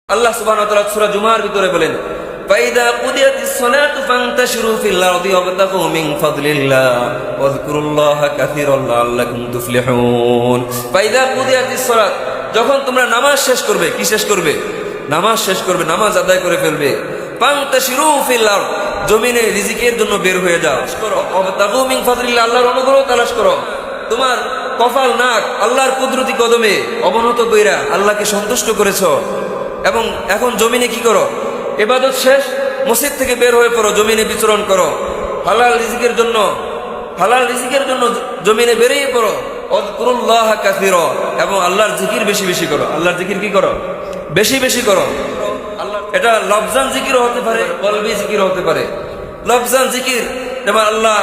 আল্লাহ সুবহানাহু ওয়া তাআলা সূরা জুমার ভিতরে বলেন, ফাইদা কুদিয়াতিস সালাতু ফান্তাশিরু ফিল আরদি ওয়াবতাগু মিন ফাদলিল্লাহ ওয়াযকুরুল্লাহা কাসীরান লাআল্লাকুম তুফলিহুন। ফাইদা কুদিয়াতিস সালাত, যখন তোমরা নামাজ শেষ করবে, কি শেষ করবে? নামাজ শেষ করবে, নামাজ আদায় করে ফেলবে। ফান্তাশিরু ফিল আরদ, জমিনে রিজিকের জন্য বের হয়ে যাও, করো। ওয়াবতাগু মিন ফাদলিল্লাহ, আল্লাহর অনুগ্রহ তালাশ করো। তোমার কপাল নাক আল্লাহর কুদরতি কদমে অবনত কইরা আল্লাহকে সন্তুষ্ট করেছো, এবং এখন জমিনে কি করো? ইবাদত শেষ, মসজিদ থেকে বের হয়ে পড়ো, জমিনে বিচরণ করো, হালাল রিজিকের জন্য জমিনে বেরিয়ে পড়ো। ওয়াযকুরুল্লাহা কাসীরা, এবং আল্লাহর জিকির বেশি বেশি করো। আল্লাহর জিকির কি করো? বেশি বেশি করো। এটা লফজান জিকিরও হতে পারে, কলবি জিকিরও হতে পারে। লফজান জিকির যেমন আল্লাহ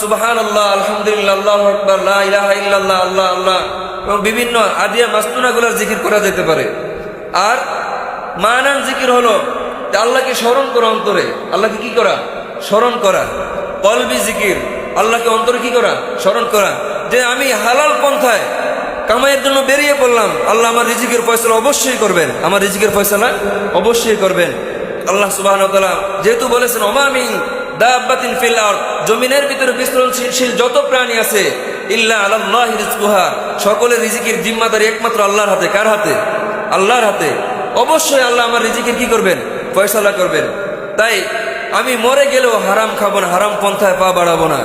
সুবহানাল্লাহ, আলহামদুলিল্লাহ, আল্লাহু আকবার, লা ইলাহা ইল্লাল্লাহ, আল্লাহ আল্লাহ, এবং বিভিন্ন আদিয়া মাসনুনাগুলোর জিকির করা যেতে পারে। আর মানান জিকির হলো আল্লাহকে স্মরণ করা, অন্তরে আল্লাহকে কি করা? স্মরণ করা। কলবি জিকির আল্লাহকে অন্তরে কি করা? স্মরণ করা, যে আমি হালাল পন্থায় কামাইয়ের জন্য বেরিয়ে পড়লাম, আল্লাহ আমার রিজিকের ফয়সালা অবশ্যই করবেন, আমার রিজিকের ফয়সালা অবশ্যই করবেন। আল্লাহ সুবহানাহু ওয়া তাআলা যেহেতু বলেছেন, ওমা মিন দাব্বাতিন ফিল আরদ, জমিনের ভিতরে বিচরণশীল যত প্রাণী আছে, ইল্লা আলাল্লাহি রিজকুহা, সকলের রিজিকের জিম্মাদারি একমাত্র আল্লাহর হাতে। কার হাতে? আল্লাহর হাতে। অবশ্যই আল্লাহ আমার রিজিকের কি করবেন? ফয়সালা করবেন। তাই আমি মরে গেলেও হারাম খাবো না, হারাম পন্থায় পা বাড়াবো না।